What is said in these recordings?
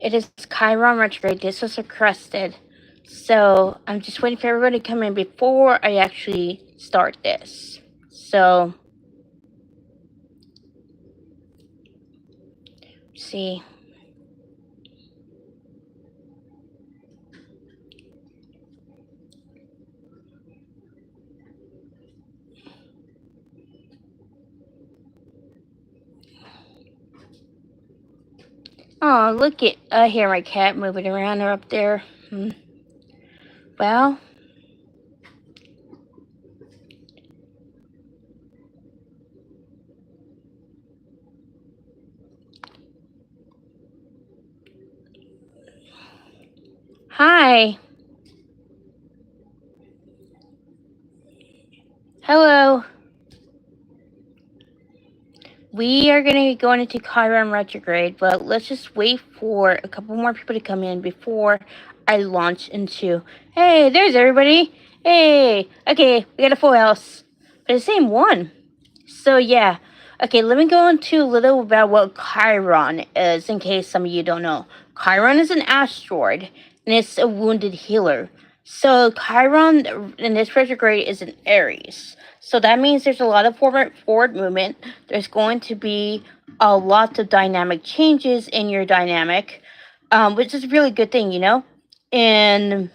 It is Chiron retrograde. This was requested. So I'm just waiting for everybody to come in before I actually start this. So, see. Oh, look at, I hear my cat moving around up there. Well, hi. Hello. We are going to be going into Chiron retrograde, but let's just wait for a couple more people to come in before I launch into. Hey, there's everybody. Hey, okay, we got a full house, but the same one. So yeah, okay. Let me go into a little about what Chiron is, in case some of you don't know. Chiron is an asteroid, and it's a wounded healer. So Chiron in this retrograde is in Aries. So that means there's a lot of forward movement. There's going to be a lot of dynamic changes in your dynamic, which is a really good thing, you know? And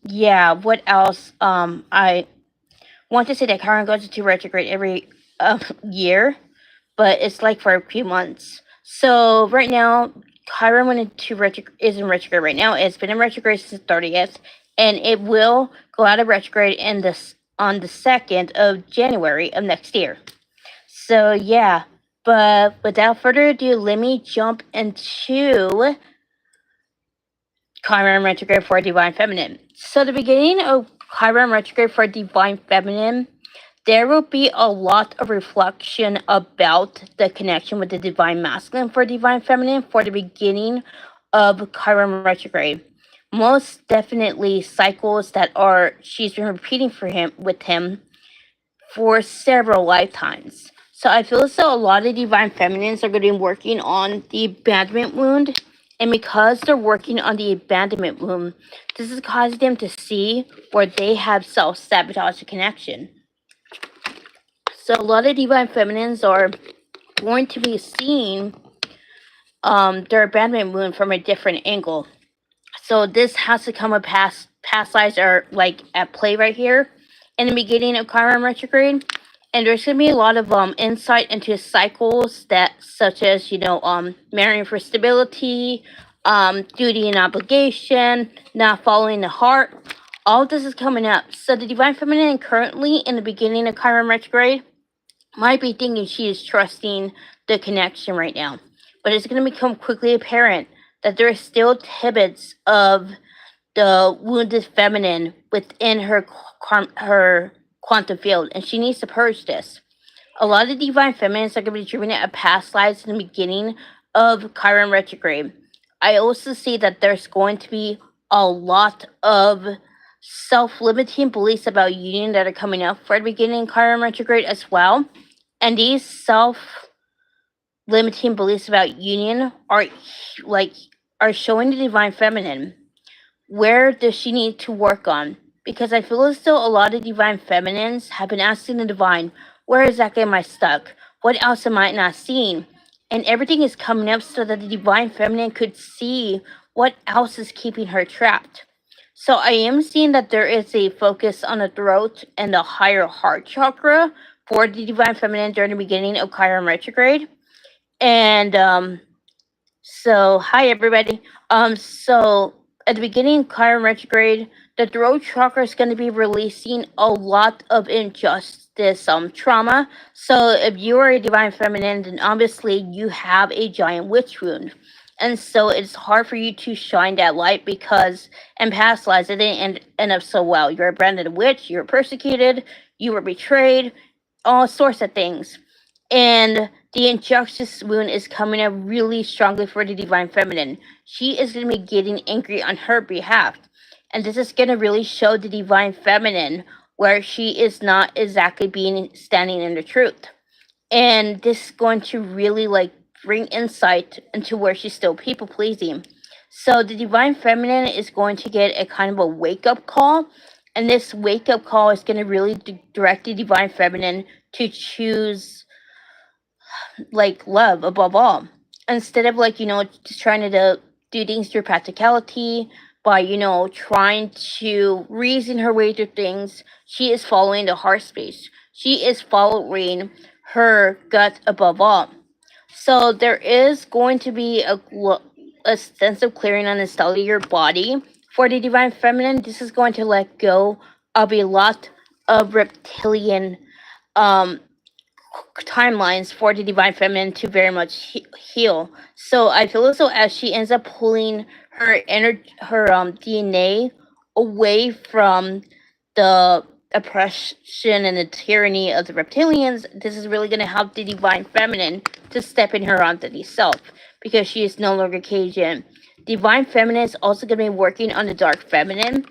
yeah, what else? I want to say that Chiron goes into retrograde every year, but it's like for a few months. So right now, Chiron went into is in retrograde right now. It's been in retrograde since the 30th, and it will go out of retrograde on the 2nd of January of next year. So yeah, but without further ado, let me jump into Chiron retrograde for Divine Feminine. So the beginning of Chiron retrograde for Divine Feminine, there will be a lot of reflection about the connection with the Divine Masculine for Divine Feminine for the beginning of Chiron retrograde. Most definitely cycles that are she's been repeating with him for several lifetimes. So I feel as though a lot of Divine Feminines are going to be working on the abandonment wound. And because they're working on the abandonment wound, this is causing them to see where they have self-sabotage the connection. So a lot of Divine Feminines are going to be seeing their abandonment wound from a different angle. So this has to come with past lives are like at play right here in the beginning of Chiron retrograde. And there's going to be a lot of insight into cycles that, such as, marrying for stability, duty and obligation, not following the heart. All of this is coming up. So the Divine Feminine currently in the beginning of Chiron retrograde might be thinking she is trusting the connection right now. But it's going to become quickly apparent that there are still tidbits of the wounded feminine within her quantum field, and she needs to purge this. A lot of Divine Feminines are going to be dreaming of past lives in the beginning of Chiron retrograde. I also see that there's going to be a lot of self-limiting beliefs about union that are coming up for the beginning of Chiron retrograde as well. And these self-limiting beliefs about union are showing the Divine Feminine where does she need to work on? Because I feel as though a lot of Divine Feminines have been asking the Divine, where exactly am I stuck? What else am I not seeing? And everything is coming up so that the Divine Feminine could see what else is keeping her trapped. So I am seeing that there is a focus on the throat and the higher heart chakra for the Divine Feminine during the beginning of Chiron retrograde. And so hi everybody. So at the beginning of Chiron retrograde, the throat chakra is going to be releasing a lot of injustice, trauma. So if you are a Divine Feminine, then obviously you have a giant witch wound. And so it's hard for you to shine that light because in past lives it didn't end up so well. You're a branded witch, you were persecuted, you were betrayed, all sorts of things. And the injustice wound is coming up really strongly for the Divine Feminine. She is going to be getting angry on her behalf. And this is going to really show the Divine Feminine where she is not exactly standing in the truth. And this is going to really bring insight into where she's still people pleasing. So the divine feminine is going to get a kind of a wake up call, and this wake up call is going to really direct the divine feminine to choose like love above all, instead of like just trying to do things through practicality by trying to reason her way through things. She is following the heart space. She is following her gut above all. So there is going to be a sense of clearing on the cellular body for the divine feminine. This is going to let go of a lot of reptilian um timelines for the divine feminine to very much heal. So I feel as though as she ends up pulling her DNA away from the oppression and the tyranny of the reptilians, this is really going to help the divine feminine to step in her authentic self, because she is no longer caged in. Divine feminine is also going to be working on the dark feminine,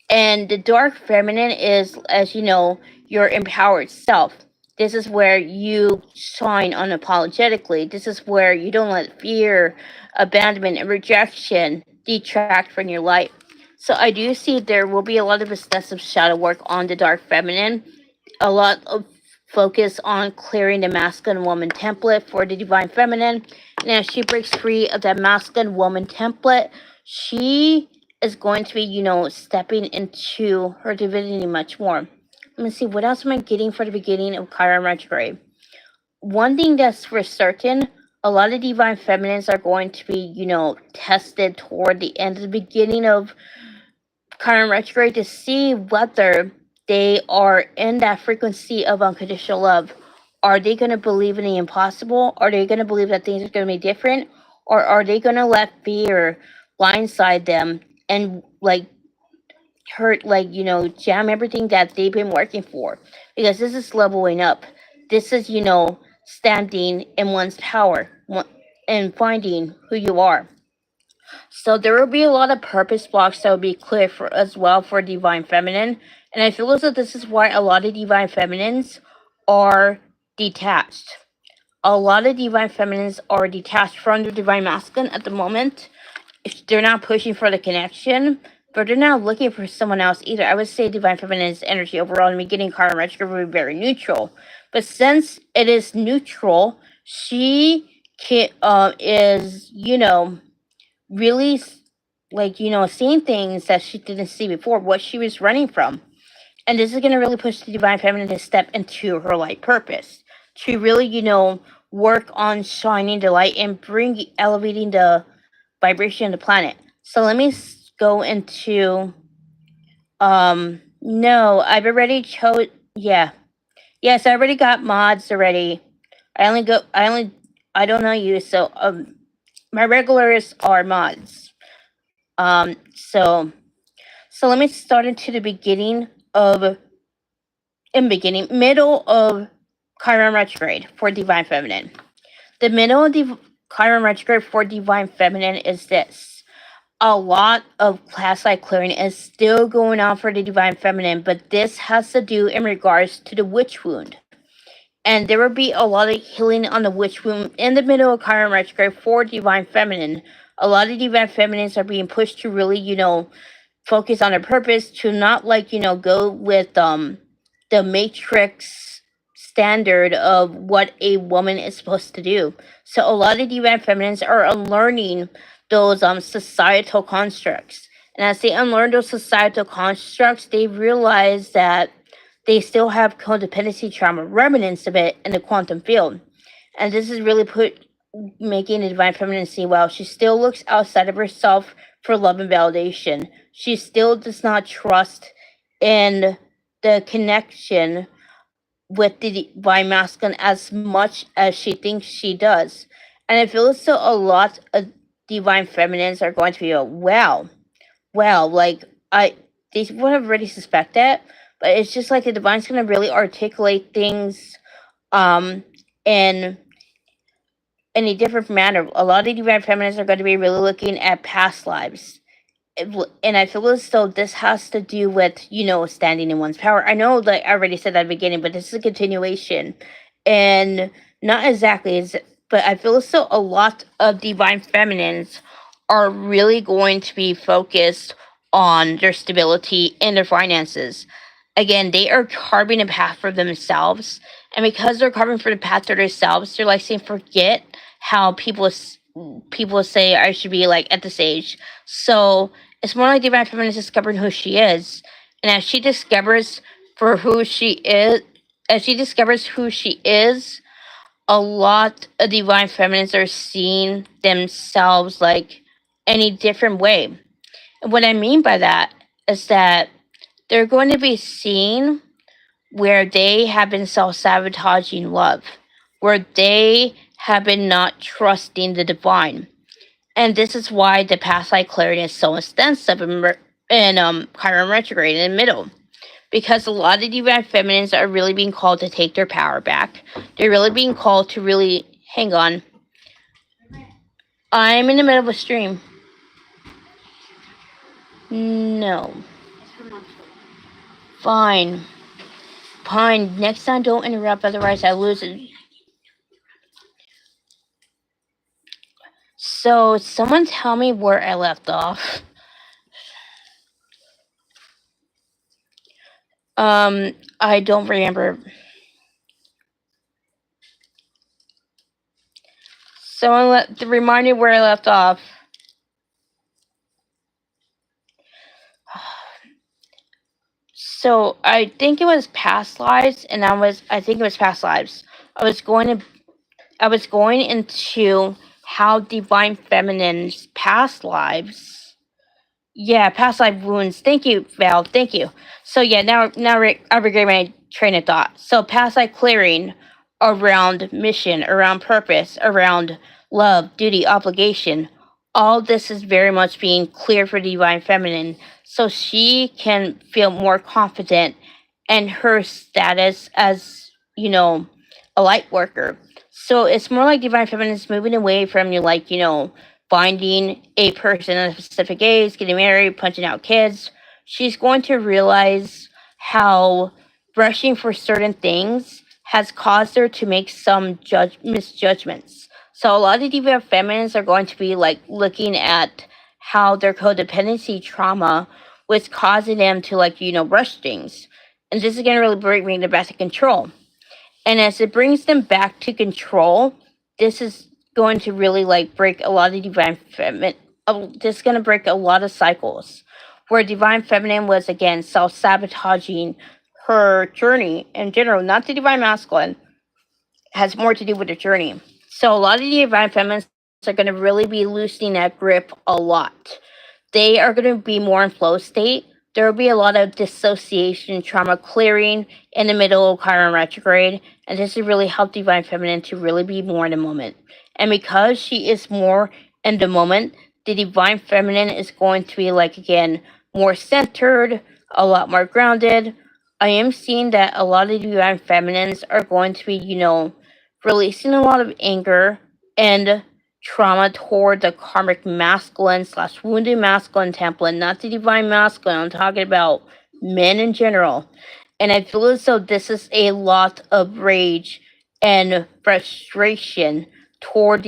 and the dark feminine is, as you know, your empowered self. This is where you shine unapologetically. This is where you don't let fear, abandonment, and rejection detract from your light. So I do see there will be a lot of excessive shadow work on the dark feminine, a lot of focus on clearing the masculine woman template for the divine feminine. And as she breaks free of that masculine woman template, she is going to be, stepping into her divinity much more. Let me see, what else am I getting for the beginning of Chiron retrograde? One thing that's for certain, a lot of divine feminines are going to be, tested toward the end of the beginning of Chiron retrograde to see whether they are in that frequency of unconditional love. Are they going to believe in the impossible? Are they going to believe that things are going to be different? Or are they going to let fear blindside them and hurt, jam everything that they've been working for? Because this is leveling up. This is, standing in one's power and finding who you are. So there will be a lot of purpose blocks that will be clear for as well for divine feminine. And I feel as though this is why a lot of divine feminines are detached. A lot of divine feminines are detached from the divine masculine at the moment. They're not pushing for the connection, but they're not looking for someone else either. I would say divine feminine's energy overall in the beginning, Chiron retrograde, will be very neutral. But since it is neutral, she is, really seeing things that she didn't see before, what she was running from. And this is going to really push the divine feminine to step into her light purpose, to really, work on shining the light and elevating the vibration of the planet. So let me go into no, I've already chose. Yeah, yes, I already got mods already. I don't know you, so my regulars are mods. So let me start into the middle of Chiron retrograde for divine feminine. The middle of the Chiron retrograde for divine feminine is this. A lot of class light clearing is still going on for the divine feminine, but this has to do in regards to the witch wound. And there will be a lot of healing on the witch wound in the middle of Chiron retrograde for divine feminine. A lot of divine feminines are being pushed to really, focus on their purpose, to not go with the matrix standard of what a woman is supposed to do. So a lot of divine feminines are unlearning those societal constructs. And as they unlearn those societal constructs, they realize that they still have codependency trauma remnants of it in the quantum field. And this is really making the divine feminine see, well, she still looks outside of herself for love and validation. She still does not trust in the connection with the divine masculine as much as she thinks she does. And I feel as though a lot of divine feminines are going to be well, they would have already suspect that, but it's just like the divine's going to really articulate things in a different manner. A lot of divine feminines are going to be really looking at past lives. And I feel as though this has to do with, standing in one's power. I know, I already said that at the beginning, but this is a continuation. And not exactly, but I feel as though a lot of divine feminines are really going to be focused on their stability and their finances. Again, they are carving a path for themselves, and because they're carving for the path for themselves, they're like saying, "Forget how people say I should be like at this age." So it's more like divine feminine is discovering who she is, and as she discovers for who she is, as she discovers who she is, a lot of divine feminines are seeing themselves like any different way. And what I mean by that is that they're going to be seen where they have been self sabotaging love, where they have been not trusting the divine. And this is why the past life clarity is so extensive in Chiron retrograde in the middle. Because a lot of divine feminines are really being called to take their power back. They're really being called to really hang on. I'm in the middle of a stream. No. Fine. Fine. Next time don't interrupt, otherwise I lose it. So someone tell me where I left off. I don't remember. Someone remind me where I left off. So I think it was past lives, and I think it was past lives. I was going to I was going into how divine feminine's past lives. Yeah, past life wounds. Thank you, Val. Thank you. So yeah, I regret my train of thought. So past life clearing around mission, around purpose, around love, duty, obligation. All this is very much being cleared for divine feminine, so she can feel more confident in her status as a light worker. So it's more like divine feminine is moving away from finding a person at a specific age, getting married, punching out kids. She's going to realize how rushing for certain things has caused her to make some misjudgments. So a lot of divine feminines are going to be like looking at how their codependency trauma was causing them to rush things. And this is going to really bring them back to control. And as it brings them back to control, this is going to really break a lot of divine feminine. This is going to break a lot of cycles where divine feminine was again self sabotaging her journey in general, not the divine masculine, has more to do with the journey. So a lot of the divine feminines are going to really be loosening that grip a lot. They are going to be more in flow state. There will be a lot of dissociation, trauma clearing in the middle of Chiron retrograde, and this will really help divine feminine to really be more in the moment. And because she is more in the moment, the divine feminine is going to be again more centered, a lot more grounded. I am seeing that a lot of divine feminines are going to be, releasing a lot of anger and trauma toward the karmic masculine slash wounded masculine template, not the divine masculine. I'm talking about men in general. And I feel as though this is a lot of rage and frustration toward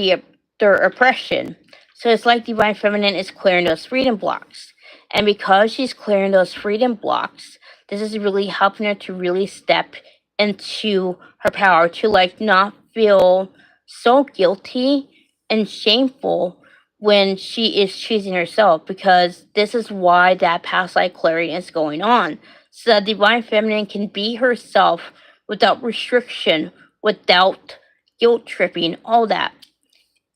their oppression. So it's like divine feminine is clearing those freedom blocks. And because she's clearing those freedom blocks, this is really helping her to really step into her power, to not feel so guilty and shameful when she is choosing herself, because this is why that past life clarity is going on. So that divine feminine can be herself without restriction, without guilt tripping, all that.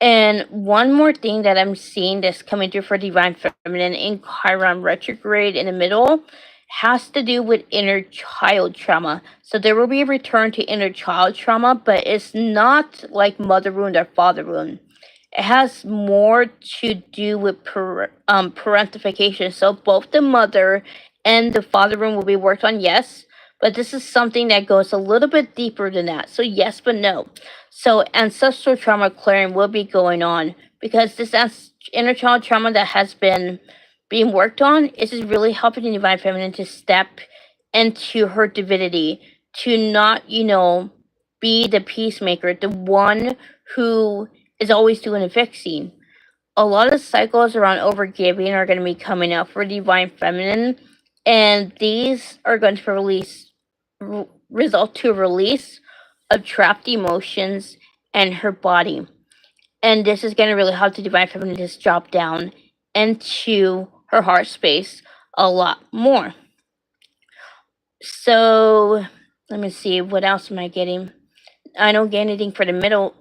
And one more thing that I'm seeing that's coming through for divine feminine in Chiron retrograde in the middle has to do with inner child trauma. So there will be a return to inner child trauma, but it's not like mother wound or father wound. It has more to do with parentification. So both the mother and the father wound will be worked on, yes, but this is something that goes a little bit deeper than that. So yes, but no. So ancestral trauma clearing will be going on because this inner child trauma that has been being worked on is really helping the divine feminine to step into her divinity, to not, be the peacemaker, the one who is always doing the fixing. A lot of cycles around overgiving are going to be coming up for Divine Feminine, and these are going to result to a release of trapped emotions and her body. And this is going to really help the Divine Feminine just drop down into her heart space a lot more. So let me see, what else am I getting? I don't get anything for the middle,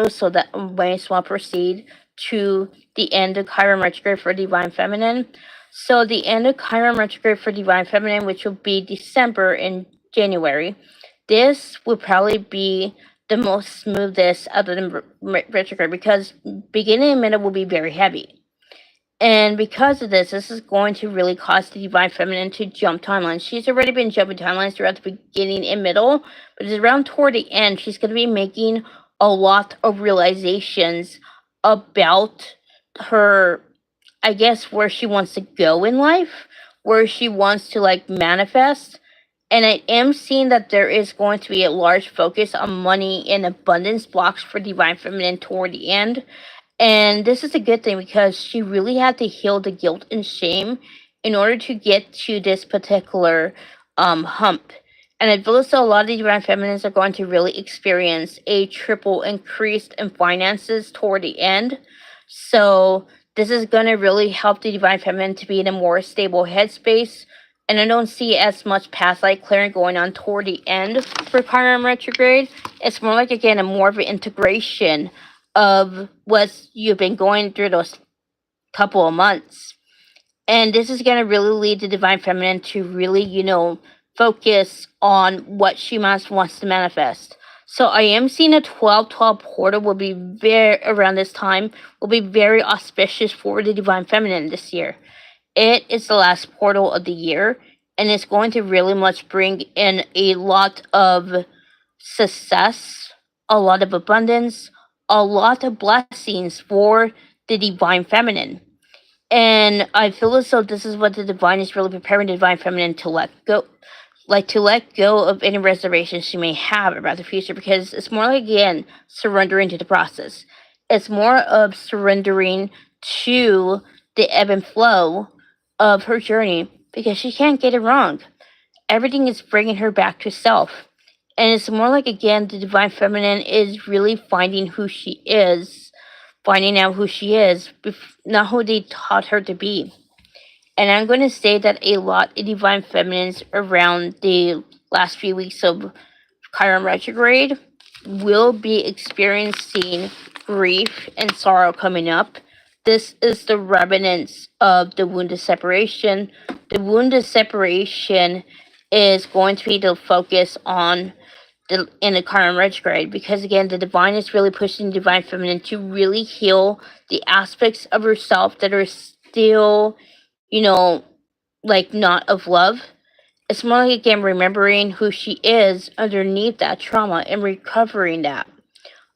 so that might as well proceed to the end of Chiron retrograde for Divine Feminine. So the end of Chiron retrograde for Divine Feminine, which will be December and January, this will probably be the most smoothest other than retrograde, because beginning and middle will be very heavy. And because of this is going to really cause the Divine Feminine to jump timelines. She's already been jumping timelines throughout the beginning and middle, but it's around toward the end, she's going to be making a lot of realizations about her, I guess, where she wants to go in life, where she wants to like manifest. And I am seeing that there is going to be a large focus on money and abundance blocks for Divine Feminine toward the end. And this is a good thing because she really had to heal the guilt and shame in order to get to this particular hump. And I feel as though a lot of the Divine Feminines are going to really experience a triple increase in finances toward the end. So this is going to really help the Divine Feminine to be in a more stable headspace. And I don't see as much past life clearing going on toward the end for Chiron retrograde. It's more like, again, a more of an integration of what you've been going through those couple of months. And this is going to really lead the Divine Feminine to really, focus on what she wants to manifest. So I am seeing a 12-12 portal will be around this time, will be very auspicious for the Divine Feminine this year. It is the last portal of the year, and it's going to really much bring in a lot of success, a lot of abundance, a lot of blessings for the Divine Feminine. And I feel as though this is what the Divine is really preparing the Divine Feminine to let go. Like to let go of any reservations she may have about the future, because it's more like, again, surrendering to the process. It's more of surrendering to the ebb and flow of her journey, because she can't get it wrong. Everything is bringing her back to self. And it's more like, again, the Divine Feminine is really finding who she is, finding out who she is, not who they taught her to be. And I'm going to say that a lot of Divine Feminines around the last few weeks of Chiron retrograde will be experiencing grief and sorrow coming up. This is the remnants of the wound of separation. The wound of separation is going to be the focus on in the Chiron retrograde, because again, the Divine is really pushing the Divine Feminine to really heal the aspects of herself that are still, like not of love. It's more like, again, remembering who she is underneath that trauma and recovering that.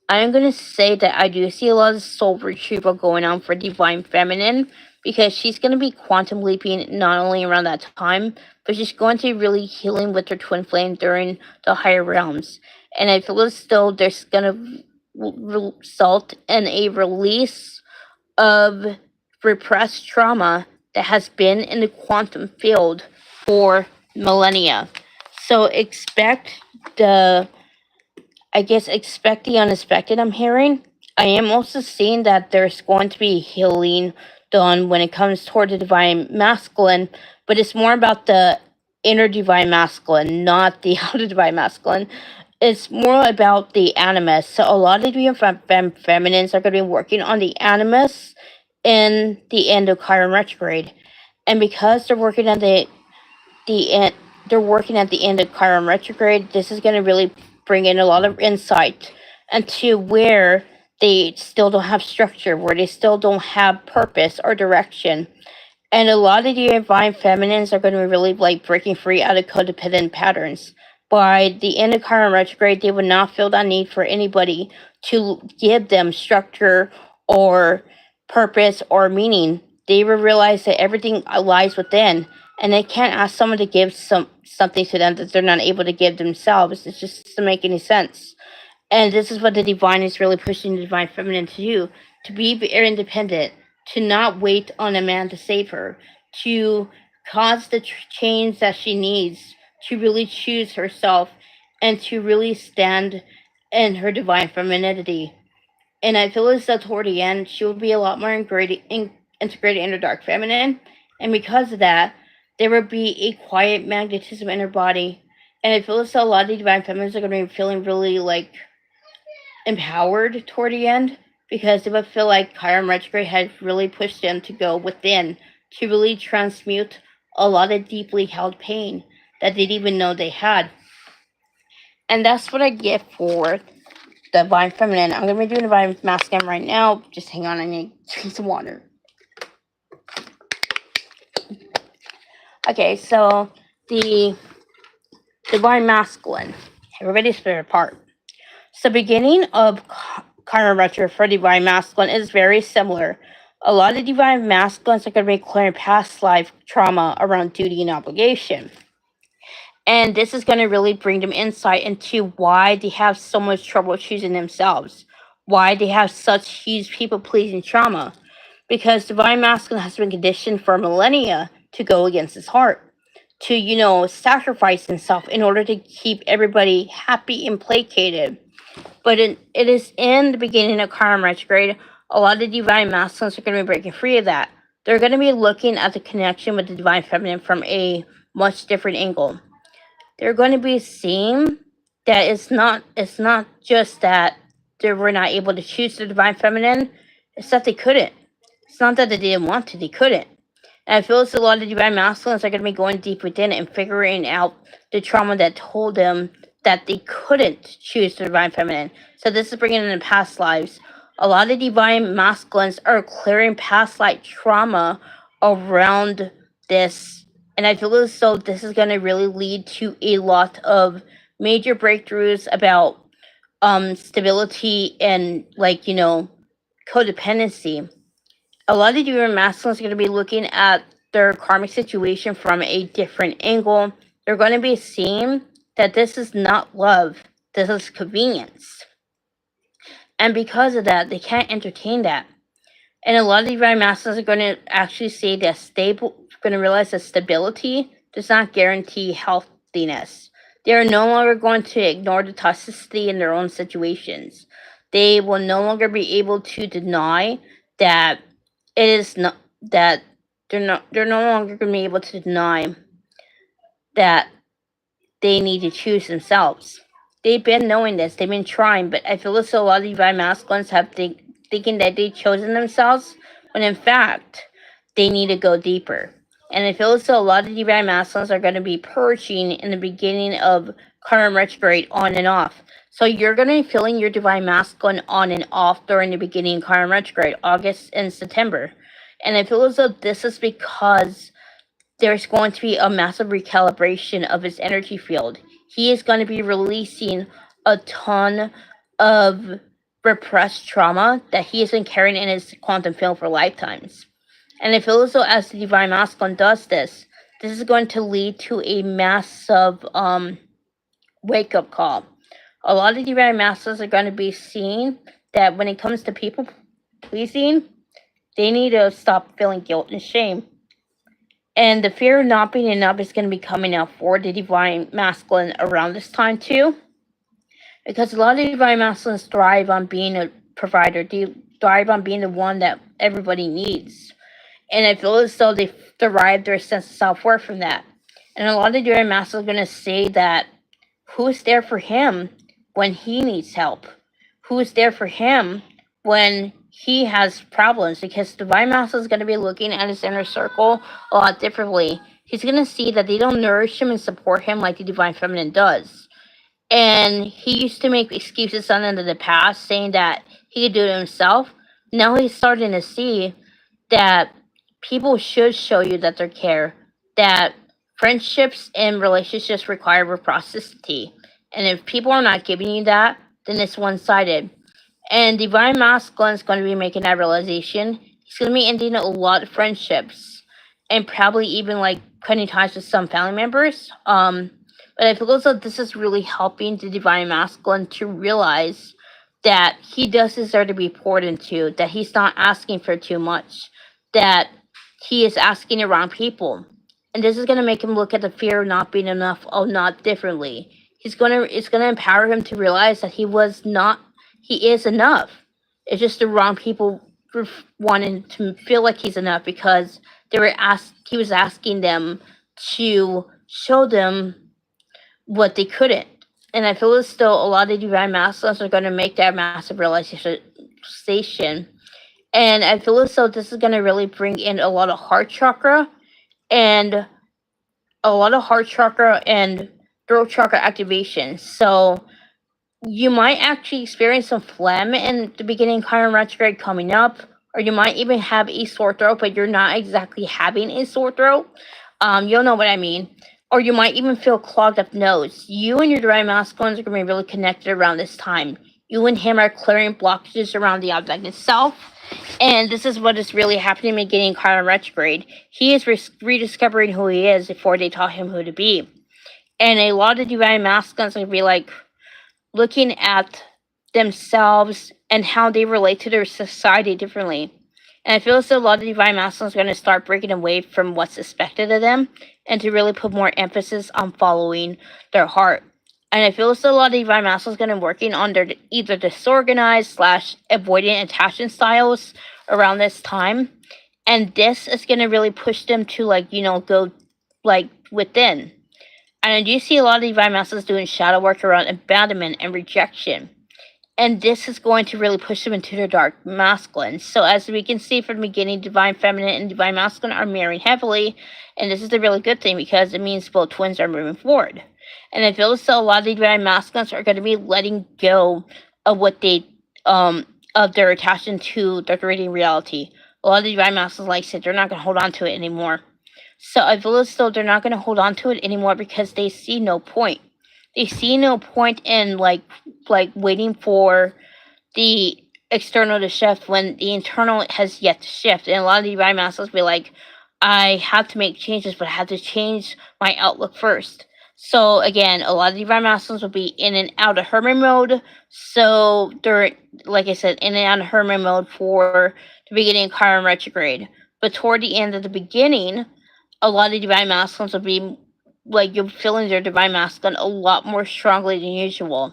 I'm going to say that I do see a lot of soul retrieval going on for Divine Feminine, because she's going to be quantum leaping not only around that time, but she's going to be really healing with her twin flame during the higher realms. And I feel as though there's going to result in a release of repressed trauma that has been in the quantum field for millennia. So expect the unexpected, I'm hearing. I am also seeing that there's going to be healing done when it comes toward the Divine Masculine, but it's more about the inner Divine Masculine, not the outer Divine Masculine. It's more about the animus. So a lot of the feminines are going to be working on the animus in the end of Chiron retrograde. And because they're working at the end, they're working at the end of Chiron retrograde, this is going to really bring in a lot of insight into where they still don't have structure, where they still don't have purpose or direction. And a lot of the Divine Feminines are going to be really like breaking free out of codependent patterns. By the end of Chiron retrograde, they would not feel that need for anybody to give them structure or purpose or meaning. They will realize that everything lies within. and they can't ask someone to give something to them that they're not able to give themselves. It just doesn't make any sense. And this is what the divine is really pushing the divine feminine to do: to be very independent, to not wait on a man to save her, to cause the change that she needs, to really choose herself, and to really stand in her divine femininity. And I feel as though toward the end, she will be a lot more integrated in her dark feminine. And because of that, there will be a quiet magnetism in her body. And I feel as though a lot of the divine feminines are going to be feeling really like empowered toward the end, because they would feel like Chiron retrograde had really pushed them to go within to really transmute a lot of deeply held pain that they didn't even know they had. And that's what I get for the divine feminine. I'm gonna be doing divine masculine right now. Just hang on, I need to drink some water. Okay, so the divine masculine. Everybody's favorite part. So beginning of Chiron retro for divine masculine is very similar. A lot of divine masculines are going to be clearing past life trauma around duty and obligation. And this is going to really bring them insight into why they have so much trouble choosing themselves, why they have such huge people-pleasing trauma. Because divine masculine has been conditioned for millennia to go against his heart, to, sacrifice himself in order to keep everybody happy and placated. But it is in the beginning of Chiron retrograde, a lot of divine masculines are going to be breaking free of that. They're going to be looking at the connection with the divine feminine from a much different angle. They're going to be seeing that it's not just that they were not able to choose the divine feminine, it's that they couldn't. It's not that they didn't want to, they couldn't. And I feel as a lot of divine masculines are going to be going deep within it and figuring out the trauma that told them that they couldn't choose the divine feminine. So this is bringing in past lives. A lot of divine masculines are clearing past life trauma around this. And I feel as though this is going to really lead to a lot of major breakthroughs about stability and, codependency. A lot of divine masculines are going to be looking at their karmic situation from a different angle. They're going to be seeing that this is not love, this is convenience. And because of that, they can't entertain that. And a lot of divine masculines are going to actually say that going to realize that stability does not guarantee healthiness. They are no longer going to ignore the toxicity in their own situations. They will no longer be able to deny that it is not that they're no longer going to be able to deny that they need to choose themselves. They've been knowing this, they've been trying, but I feel as though a lot of divine masculines have thinking that they've chosen themselves, when in fact, they need to go deeper. And I feel as though a lot of divine masculines are going to be purging in the beginning of Chiron retrograde on and off. So you're going to be feeling your divine masculine on and off during the beginning of Chiron retrograde, August and September. And I feel as though this is because there's going to be a massive recalibration of his energy field. He is going to be releasing a ton of repressed trauma that he has been carrying in his quantum field for lifetimes. And I feel as though as the divine masculine does this, this is going to lead to a massive wake-up call. A lot of divine masculines are going to be seeing that when it comes to people pleasing, they need to stop feeling guilt and shame. And the fear of not being enough is going to be coming out for the divine masculine around this time too. Because a lot of divine masculines thrive on being a provider. They thrive on being the one that everybody needs. And I feel as though they derive their sense of self-worth from that. And a lot of divine masculines are going to say that who's there for him when he needs help? Who's there for him when he has problems? Because divine masculine is going to be looking at his inner circle a lot differently. He's going to see that they don't nourish him and support him like the divine feminine does. And he used to make excuses on into the past, saying that he could do it himself. Now he's starting to see that people should show you that they care, that friendships and relationships require reciprocity. And if people are not giving you that, then it's one-sided. And divine masculine is going to be making that realization. He's going to be ending a lot of friendships. and probably even like cutting ties with some family members. But I feel as though this is really helping the divine masculine to realize that he does deserve to be poured into, that he's not asking for too much, that he is asking the wrong people. And this is gonna make him look at the fear of not being enough, of not differently. It's gonna empower him to realize that he is enough. It's just the wrong people wanting to feel like he's enough because he was asking them to show them what they couldn't. And I feel as though a lot of divine masculines are going to make that massive realization. And I feel as though this is going to really bring in a lot of heart chakra and throat chakra activation. So you might actually experience some phlegm in the beginning Chiron retrograde coming up, or you might even have a sore throat, but you're not exactly having a sore throat. You'll know what I mean. Or you might even feel clogged up nose. You and your divine masculines are going to be really connected around this time. You and him are clearing blockages around the object itself. And this is what is really happening beginning Chiron retrograde. He is rediscovering who he is before they taught him who to be. And a lot of divine masculines are going to be like looking at themselves and how they relate to their society differently. And I feel as though a lot of divine masculines are going to start breaking away from what's expected of them and to really put more emphasis on following their heart. And I feel as though a lot of divine masculines are going to be working on their either disorganized / avoidant attachment styles around this time. And this is going to really push them to go within. And I do see a lot of divine masculines doing shadow work around abandonment and rejection. And this is going to really push them into their dark masculine. So as we can see from the beginning, divine feminine and divine masculine are mirroring heavily. And this is a really good thing because it means both twins are moving forward. And I feel as though a lot of the divine masculines are going to be letting go of what they of their attachment to decorating reality. A lot of the divine masculines, like I said, they're not going to hold on to it anymore. So I feel as though they're not going to hold on to it anymore because they see no point. They see no point in like waiting for the external to shift when the internal has yet to shift. And a lot of the divine masculines be like, I have to make changes, but I have to change my outlook first. So again, a lot of divine masculines will be in and out of hermit mode. So they're, like I said, in and out of hermit mode for the beginning of Chiron retrograde. But toward the end of the beginning, a lot of divine masculines will be like you're feeling their divine masculine a lot more strongly than usual.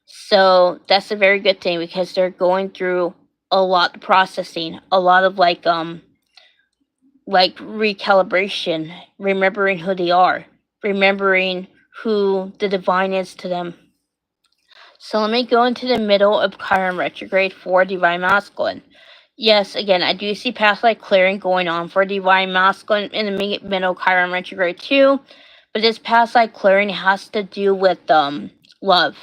So that's a very good thing because they're going through a lot of processing, a lot of recalibration, remembering who they are, remembering who the divine is to them. So let me go into the middle of Chiron retrograde for divine masculine. Yes, again, I do see past life clearing going on for divine masculine in the middle of Chiron retrograde too. But this past life clearing has to do with love.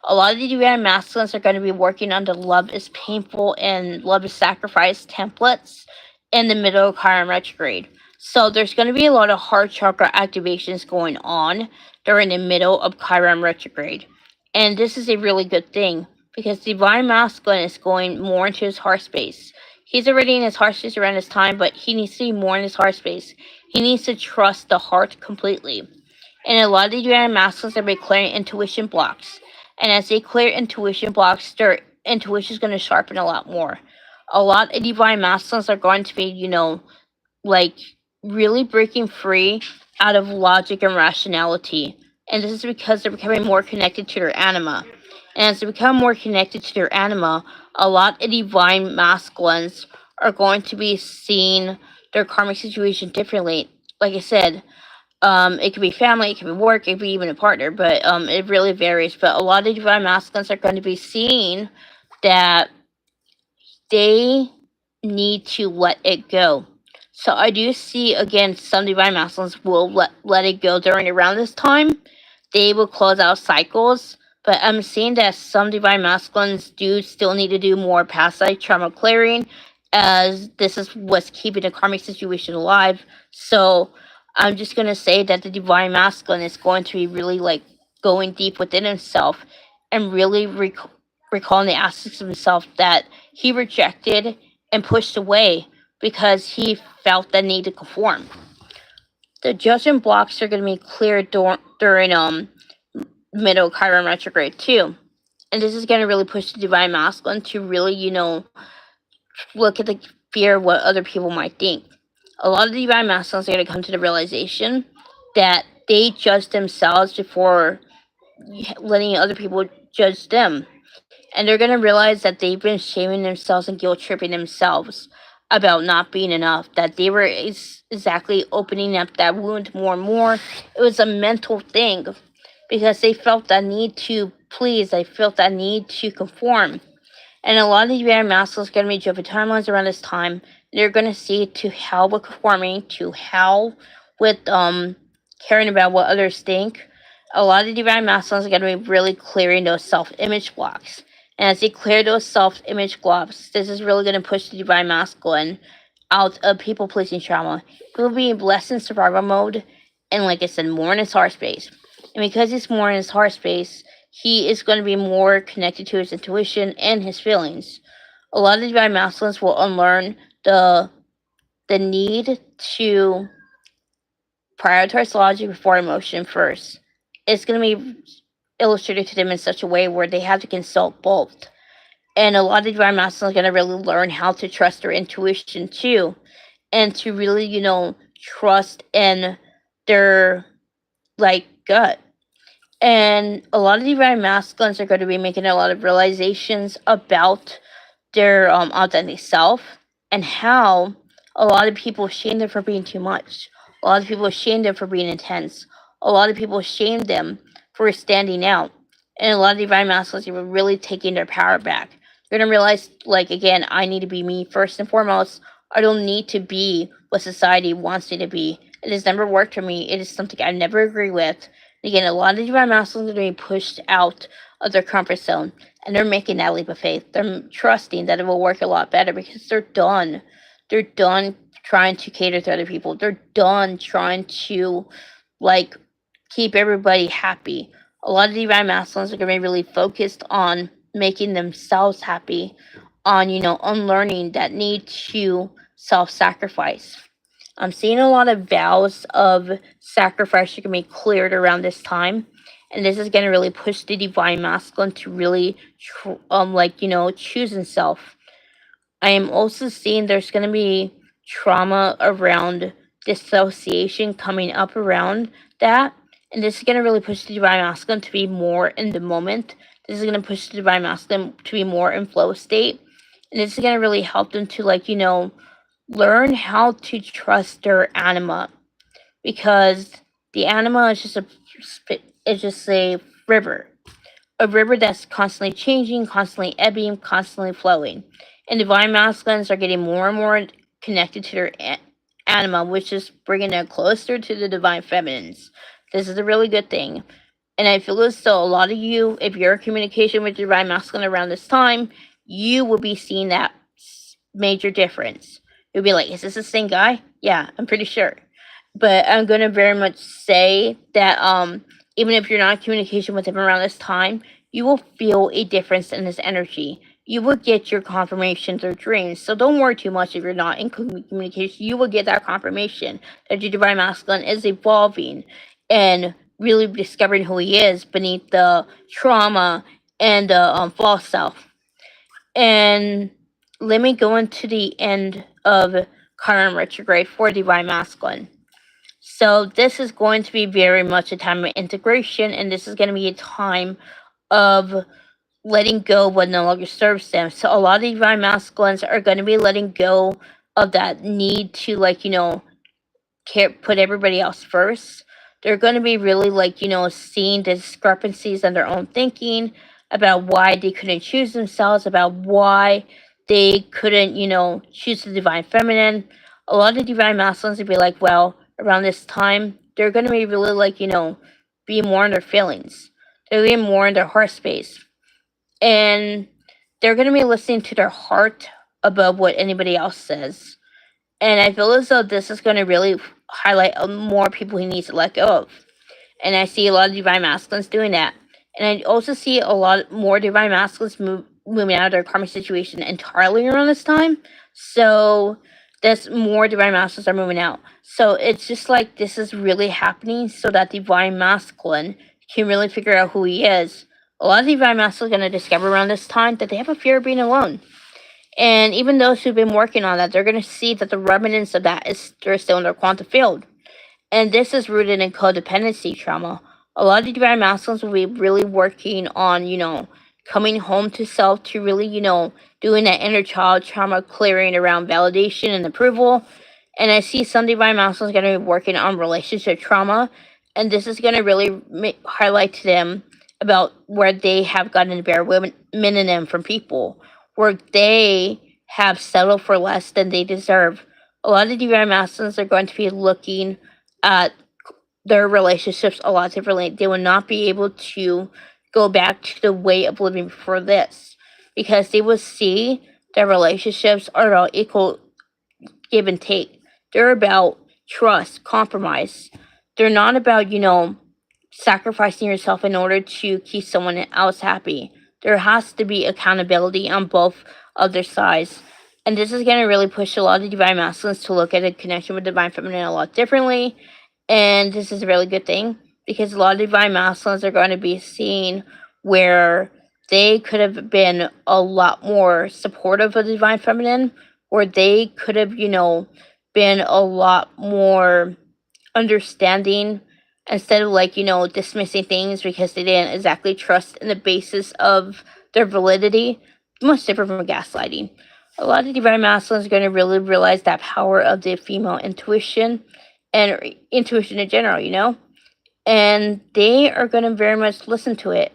A lot of the divine masculines are going to be working on the love is painful and love is sacrifice templates in the middle of Chiron retrograde. So there's going to be a lot of heart chakra activations going on during the middle of Chiron retrograde. And this is a really good thing because divine masculine is going more into his heart space. He's already in his heart space around this time, but he needs to be more in his heart space. He needs to trust the heart completely. And a lot of the divine masculines are be clearing intuition blocks. And as they clear intuition blocks, their intuition is going to sharpen a lot more. A lot of divine masculines are going to be, really breaking free out of logic and rationality. And this is because they're becoming more connected to their anima. And as they become more connected to their anima, a lot of divine masculines are going to be seeing their karmic situation differently. Like I said, it could be family, it could be work, it could be even a partner, but it really varies. But a lot of divine masculines are going to be seeing that they need to let it go. So I do see, again, some divine masculines will let it go during around this time. They will close out cycles. But I'm seeing that some divine masculines do still need to do more past life trauma clearing, as this is what's keeping the karmic situation alive. So I'm just going to say that the divine masculine is going to be really going deep within himself and really recalling the aspects of himself that he rejected and pushed away because he felt the need to conform. The judgment blocks are going to be clear during middle Chiron retrograde too. And this is going to really push the divine masculine to really, look at the fear of what other people might think. A lot of the divine masculines are going to come to the realization that they judge themselves before letting other people judge them. And they're going to realize that they've been shaming themselves and guilt tripping themselves about not being enough, that they were exactly opening up that wound more and more. It was a mental thing because they felt that need to please, they felt that need to conform. And a lot of the divine masculines are going to be jumping timelines around this time. They're going to see to hell with conforming, to hell with caring about what others think. A lot of the divine masculines are going to be really clearing those self-image blocks. And as they clear those self-image blocks, this is really going to push the divine masculine out of people-pleasing trauma. He will be less in survival mode, and like I said, more in his heart space. And because he's more in his heart space, he is going to be more connected to his intuition and his feelings. A lot of the divine masculines will unlearn the need to prioritize logic before emotion first. It's going to be illustrated to them in such a way where they have to consult both. And a lot of divine masculines are going to really learn how to trust their intuition too, and to really, trust in their gut. And a lot of divine masculines are going to be making a lot of realizations about their authentic self, and how a lot of people shame them for being too much. A lot of people shame them for being intense. A lot of people shame them for standing out. And a lot of divine masculines are really taking their power back. They're going to realize, again, I need to be me first and foremost. I don't need to be what society wants me to be. It has never worked for me. It is something I never agree with. Again, a lot of divine masculines are being pushed out of their comfort zone, and they're making that leap of faith. They're trusting that it will work a lot better because they're done. They're done trying to cater to other people. They're done trying to, keep everybody happy. A lot of divine masculines are going to be really focused on making themselves happy, on, unlearning that need to self-sacrifice. I'm seeing a lot of vows of sacrifice are going to be cleared around this time. And this is going to really push the divine masculine to really, choose himself. I am also seeing there's going to be trauma around dissociation coming up around that. And this is going to really push the divine masculine to be more in the moment. This is going to push the divine masculine to be more in flow state. And this is going to really help them to, learn how to trust their anima, because the anima is just a river that's constantly changing, constantly ebbing, constantly flowing. And divine masculines are getting more and more connected to their anima, which is bringing them closer to the divine feminines. This is a really good thing. And I feel as though a lot of you, if you're in communication with divine masculine around this time, you will be seeing that major difference. You'll be like, is this the same guy? Yeah, I'm pretty sure. But I'm going to very much say that even if you're not in communication with him around this time, you will feel a difference in his energy. You will get your confirmation through dreams. So don't worry too much if you're not in communication. You will get that confirmation that your divine masculine is evolving and really discovering who he is beneath the trauma and the false self. And let me go into the end of Chiron retrograde for divine masculine. So this is going to be very much a time of integration, and this is going to be a time of letting go of what no longer serves them. So a lot of divine masculines are going to be letting go of that need to put everybody else first. They're going to be really seeing the discrepancies in their own thinking about why they couldn't choose themselves, about why they couldn't choose the divine feminine. A lot of divine masculines would be like, well, around this time they're going to be really be more in their feelings. They're going to be more in their heart space, and they're going to be listening to their heart above what anybody else says. And I feel as though this is going to really highlight more people he needs to let go of. And I see a lot of divine masculines doing that. And I also see a lot more divine masculines moving out of their karmic situation entirely around this time. So That's more divine masculines are moving out. So it's just like this is really happening so that divine masculine can really figure out who he is. A lot of divine masculines are going to discover around this time that they have a fear of being alone. And even those who've been working on that, they're going to see that the remnants of that is they're still in their quantum field. And this is rooted in codependency trauma. A lot of divine masculines will be really working on, coming home to self, to really, doing that inner child trauma clearing around validation and approval. And I see some divine masculines going to be working on relationship trauma. And this is going to really highlight to them about where they have gotten bare minimum from people, where they have settled for less than they deserve. A lot of divine masculines are going to be looking at their relationships a lot differently. They will not be able to go back to the way of living before this, because they will see their relationships are about equal give and take. They're about trust, compromise. They're not about, sacrificing yourself in order to keep someone else happy. There has to be accountability on both of their sides. And this is going to really push a lot of divine masculines to look at a connection with divine feminine a lot differently. And this is a really good thing, because a lot of divine masculines are going to be seeing where they could have been a lot more supportive of the divine feminine, or they could have, been a lot more understanding, instead of dismissing things because they didn't exactly trust in the basis of their validity. Much different from gaslighting. A lot of divine masculines are going to really realize that power of the female intuition and intuition in general, and they are going to very much listen to it.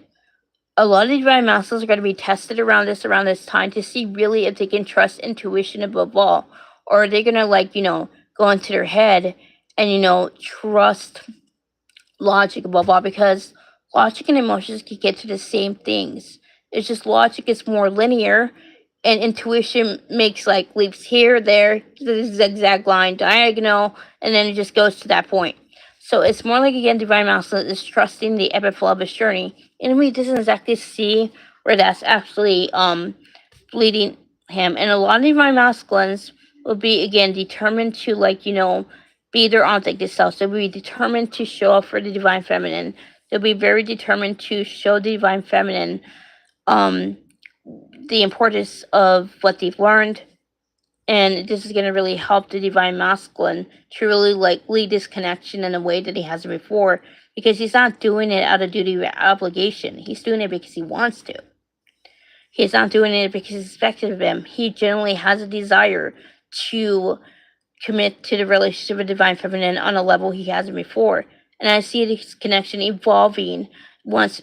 A lot of divine masculines are going to be tested around this time to see really if they can trust intuition above all, or are they going to go into their head and trust logic above all, because logic and emotions can get to the same things. It's just logic is more linear, and intuition makes leaps here, there, the zigzag line, diagonal, and then it just goes to that point. So it's more like, again, divine masculine is trusting the ebb and flow of his journey. Enemy doesn't exactly see where that's actually leading him. And a lot of divine masculines will be, again, determined to be their authentic self. So they'll be determined to show up for the divine feminine. They'll be very determined to show the divine feminine the importance of what they've learned. And this is going to really help the divine masculine to really lead this connection in a way that he hasn't before, because he's not doing it out of duty or obligation. He's doing it because he wants to. He's not doing it because it's expected of him. He generally has a desire to commit to the relationship with divine feminine on a level he hasn't before. And I see this connection evolving once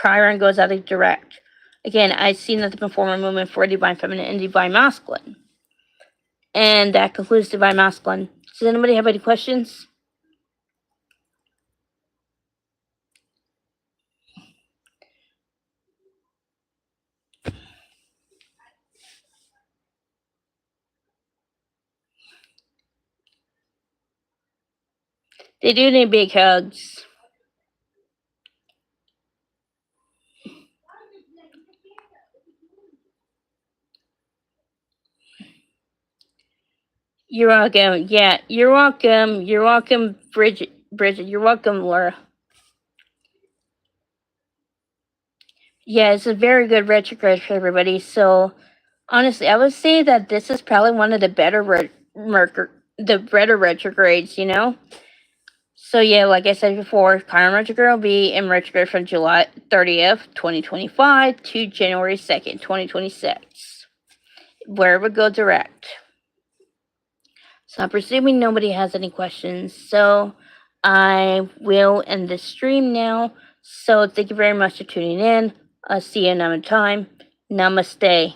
Chiron goes out of direct. Again, I've seen that the performer movement for divine feminine and divine masculine. And that concludes divine masculine. Does anybody have any questions? They do need big hugs. You're welcome. Yeah, you're welcome. You're welcome, Bridget. You're welcome, Laura. Yeah, it's a very good retrograde for everybody. So, honestly, I would say that this is probably one of the better retrogrades, So yeah, like I said before, Chiron retrograde will be in retrograde from July 30th, 2025 to January 2nd, 2026, where it would go direct. So I'm presuming nobody has any questions. So I will end the stream now. So thank you very much for tuning in. I'll see you another time. Namaste.